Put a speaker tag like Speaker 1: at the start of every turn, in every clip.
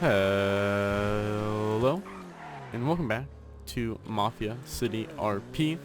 Speaker 1: Hello, and welcome back to Mafia City RP.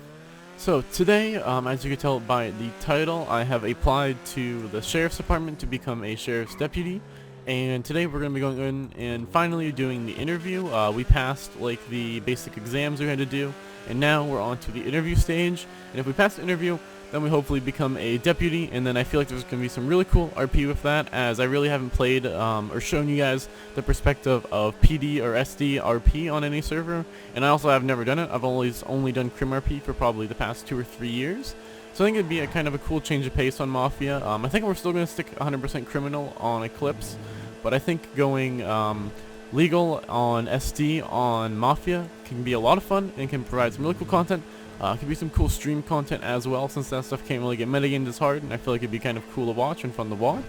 Speaker 1: So today, as you can tell by the title, I have applied to the Sheriff's Department to become a Sheriff's Deputy. And today we're going to be going in and finally doing the interview. We passed like the basic exams we had to do, and now we're on to the interview stage. And if we pass the interview, then we hopefully become a deputy, and then I feel like there's going to be some really cool RP with that, as I really haven't played or shown you guys the perspective of PD or SD RP on any server, and I also have never done it. I've always only done Crim RP for probably the past 2 or 3 years. So I think it'd be a kind of a cool change of pace on Mafia. I think we're still going to stick 100% criminal on Eclipse, but I think going legal on SD on Mafia can be a lot of fun and can provide some really cool content. Could be some cool stream content as well, since that stuff can't really get metagamed as hard, and I feel like it'd be kind of cool to watch and fun to watch.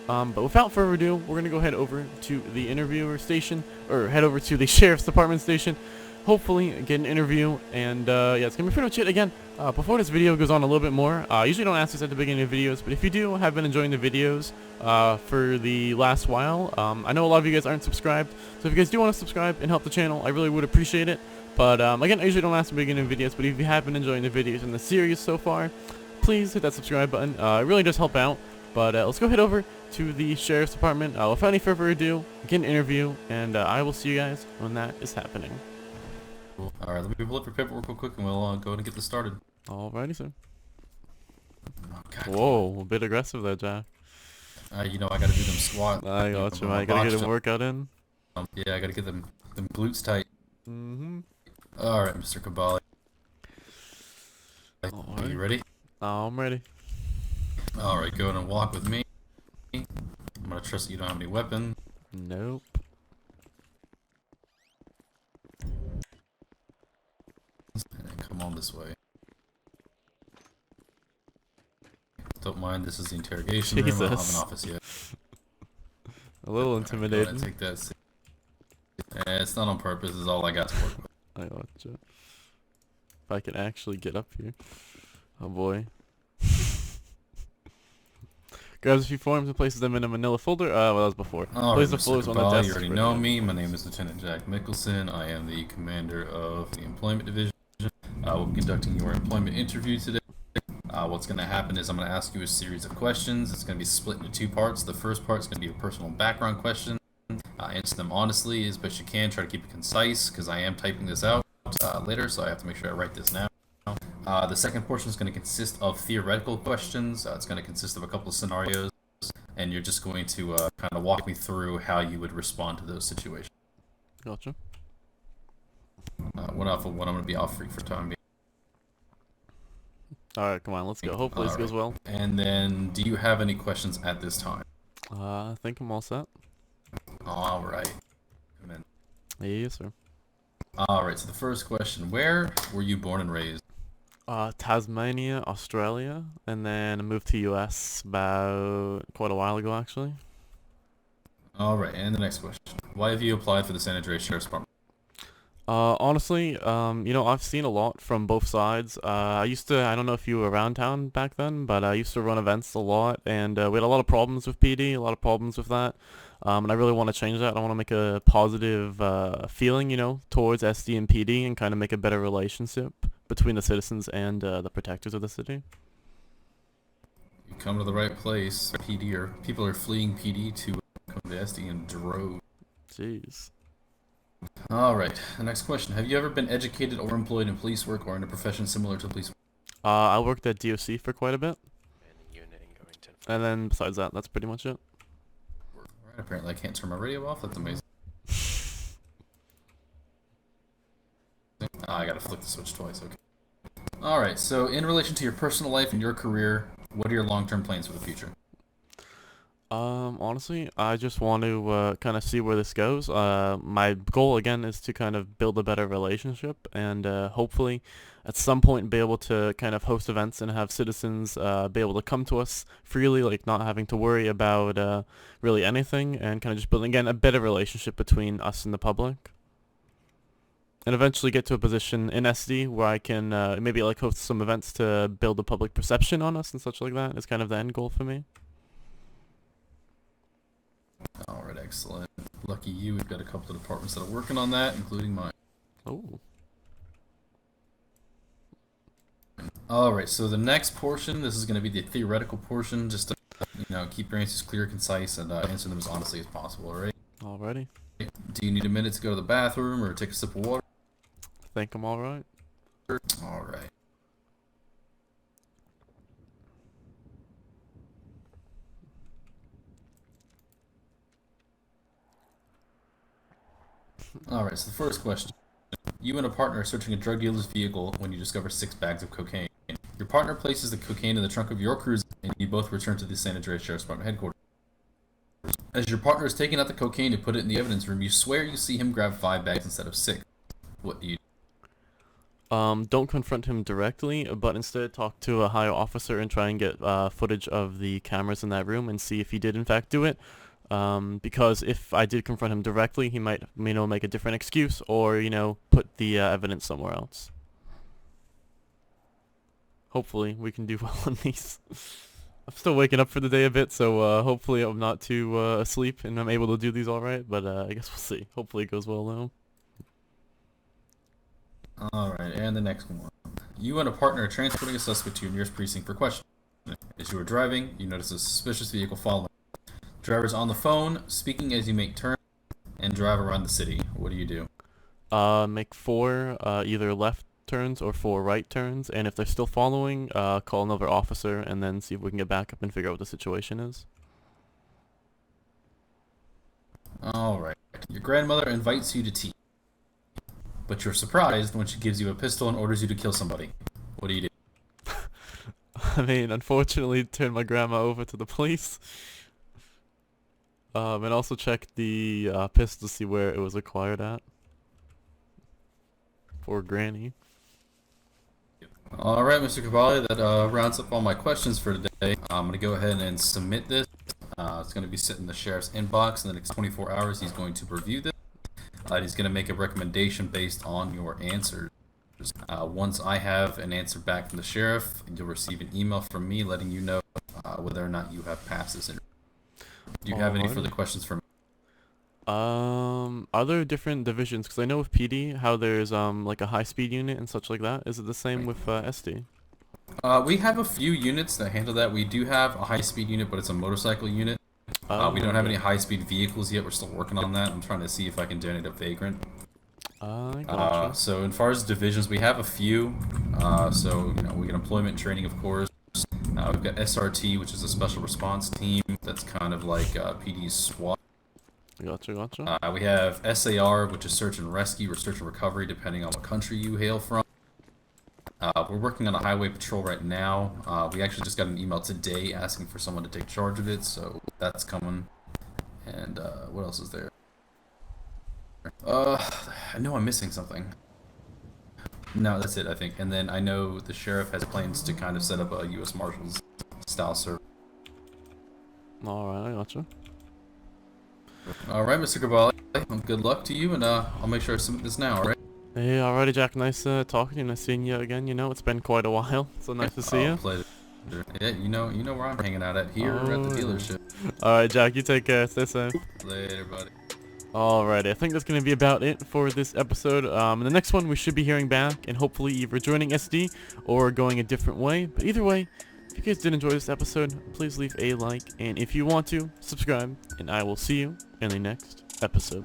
Speaker 1: But without further ado, we're going to go head over to the interviewer station, or head over to the Sheriff's Department station, hopefully get an interview, and yeah, it's going to be pretty much it. Again, before this video goes on a little bit more, I usually don't ask this at the beginning of videos, but if you do have been enjoying the videos for the last while, I know a lot of you guys aren't subscribed, so if you guys do want to subscribe and help the channel, I really would appreciate it. But again, I usually don't ask at the beginning of videos, but if you have been enjoying the videos in the series so far, please hit that subscribe button. It really does help out. But let's go head over to the Sheriff's Department. Without any further ado, get an interview, and I will see you guys when that is happening.
Speaker 2: Cool. Alright, let me pull up your paperwork real quick and we'll go ahead and get this started.
Speaker 1: Alrighty, sir.
Speaker 2: Okay.
Speaker 1: Whoa, a bit aggressive there, Jack.
Speaker 2: You know, I gotta do them squats.
Speaker 1: I got you, man. I gotta get a workout in.
Speaker 2: Yeah, I gotta get them glutes tight.
Speaker 1: Mm-hmm.
Speaker 2: Alright, Mr. Kabali.
Speaker 1: Alright.
Speaker 2: Are you ready?
Speaker 1: I'm ready.
Speaker 2: Alright, go ahead and walk with me. I'm gonna trust that you don't have any weapons.
Speaker 1: Nope.
Speaker 2: And then come on this way. Don't mind, this is the interrogation room. I don't have an office yet.
Speaker 1: A little
Speaker 2: Alright,
Speaker 1: intimidating.
Speaker 2: take that seat. It's not on purpose, it's all I got to work with.
Speaker 1: I gotcha. If I can actually get up here. Oh boy. Grabs a few forms and places them in a manila folder. Well, that was before.
Speaker 2: Alright,
Speaker 1: Places the folders
Speaker 2: Mr.
Speaker 1: on the
Speaker 2: Kabali,
Speaker 1: desk.
Speaker 2: you already know me. My name is Lieutenant Jack Mickelson. I am the commander of the Employment Division. We'll be conducting your employment interview today. What's going to happen is I'm going to ask you a series of questions. It's going to be split into 2 parts. The first part is going to be a personal background question. Answer them honestly as best you can. Try to keep it concise, because I am typing this out later, so I have to make sure I write this now. The second portion is going to consist of theoretical questions. It's going to consist of a couple of scenarios, and you're just going to kind of walk me through how you would respond to those situations.
Speaker 1: Gotcha.
Speaker 2: One off of one, I'm going to be off free for time being.
Speaker 1: Alright, come on, let's go. Hopefully this goes well.
Speaker 2: And then, do you have any questions at this time?
Speaker 1: I think I'm all set.
Speaker 2: Alright. Come in.
Speaker 1: Yes, sir.
Speaker 2: Alright, so the first question, where were you born and raised?
Speaker 1: Tasmania, Australia, and then I moved to US about quite a while ago, actually.
Speaker 2: Alright, and the next question. Why have you applied for the San Andreas Sheriff's Department?
Speaker 1: Honestly, you know, I've seen a lot from both sides. I don't know if you were around town back then, but I used to run events a lot, and we had a lot of problems with PD, a lot of problems with that. And I really want to change that. I want to make a positive feeling, you know, towards SD and PD, and kind of make a better relationship between the citizens and the protectors of the city.
Speaker 2: You come to the right place. People are fleeing PD to come to SD in droves.
Speaker 1: Jeez.
Speaker 2: Alright, the next question. Have you ever been educated or employed in police work or in a profession similar to police work?
Speaker 1: I worked at DOC for quite a bit. And then besides that, that's pretty much it.
Speaker 2: Alright, apparently I can't turn my radio off. That's amazing. I gotta flick the switch twice, okay. Alright, so in relation to your personal life and your career, what are your long-term plans for the future?
Speaker 1: Honestly, I just want to kind of see where this goes. My goal again is to kind of build a better relationship, and hopefully at some point be able to kind of host events and have citizens be able to come to us freely, like not having to worry about really anything, and kind of just building again a better relationship between us and the public. And eventually get to a position in SD where I can maybe like host some events to build a public perception on us and such like that is kind of the end goal for me.
Speaker 2: Alright, excellent. Lucky you, we've got a couple of departments that are working on that, including mine.
Speaker 1: Oh.
Speaker 2: Alright, so the next portion, this is going to be the theoretical portion, just to, keep your answers clear, concise, and answer them as honestly as possible, alright?
Speaker 1: Alrighty.
Speaker 2: Do you need a minute to go to the bathroom or take a sip of water?
Speaker 1: I think I'm alright.
Speaker 2: Alright. Alright, so the first question. You and a partner are searching a drug dealer's vehicle when you discover 6 bags of cocaine. Your partner places the cocaine in the trunk of your cruiser, and you both return to the San Andreas Sheriff's Department headquarters. As your partner is taking out the cocaine to put it in the evidence room, you swear you see him grab 5 bags instead of 6. What do you do?
Speaker 1: Don't confront him directly, but instead talk to a higher officer and try and get footage of the cameras in that room and see if he did in fact do it. Because if I did confront him directly, he might, make a different excuse or, put the evidence somewhere else. Hopefully, we can do well on these. I'm still waking up for the day a bit, so hopefully I'm not too asleep and I'm able to do these alright, but I guess we'll see. Hopefully it goes well though.
Speaker 2: Alright, and the next one. You and a partner are transporting a suspect to your nearest precinct for questioning. As you are driving, you notice a suspicious vehicle following. Driver's on the phone, speaking as you make turns, and drive around the city. What do you do?
Speaker 1: Make 4 either left turns or 4 right turns, and if they're still following, call another officer and then see if we can get back up and figure out what the situation is.
Speaker 2: Alright. Your grandmother invites you to tea. But you're surprised when she gives you a pistol and orders you to kill somebody. What do you do?
Speaker 1: Unfortunately, turn my grandma over to the police. And also check the pistol to see where it was acquired at. Poor granny.
Speaker 2: Alright, Mr. Cavalli, that rounds up all my questions for today. I'm going to go ahead and submit this. It's going to be sitting in the sheriff's inbox in the next 24 hours. He's going to review this. He's going to make a recommendation based on your answers. Once I have an answer back from the sheriff, you'll receive an email from me letting you know whether or not you have passed this interview. Do you have any further questions for me?
Speaker 1: Are there different divisions? Because I know with PD how there's like a high-speed unit and such like that. Is it the same with SD?
Speaker 2: We have a few units that handle that. We do have a high-speed unit, but it's a motorcycle unit. We don't have any high-speed vehicles yet. We're still working on that. I'm trying to see if I can donate a vagrant.
Speaker 1: Gotcha.
Speaker 2: So as far as divisions, we have a few. We get employment training, of course. We've got SRT, which is a special response team. That's kind of like PD's SWAT.
Speaker 1: Gotcha.
Speaker 2: We have SAR, which is search and rescue or search and recovery, depending on what country you hail from. We're working on a highway patrol right now. We actually just got an email today asking for someone to take charge of it, so that's coming. And what else is there? I know I'm missing something. No, that's it, I think. And then I know the sheriff has plans to kind of set up a U.S. Marshals style service.
Speaker 1: Alright, I gotcha.
Speaker 2: Alright, Mr. Cavalli. Good luck to you, and I'll make sure I submit this now, alright?
Speaker 1: Hey, alrighty, Jack. Nice talking to you. Nice seeing you again. It's been quite a while, so nice to see you.
Speaker 2: Pleasure. Yeah, you know where I'm hanging out at here at the dealership.
Speaker 1: Alright, Jack. You take care. Stay safe.
Speaker 2: Later, buddy.
Speaker 1: Alrighty, I think that's going to be about it for this episode. In the next one, we should be hearing back, and hopefully either joining SD or going a different way. But either way, if you guys did enjoy this episode, please leave a like, and if you want to, subscribe, and I will see you in the next episode.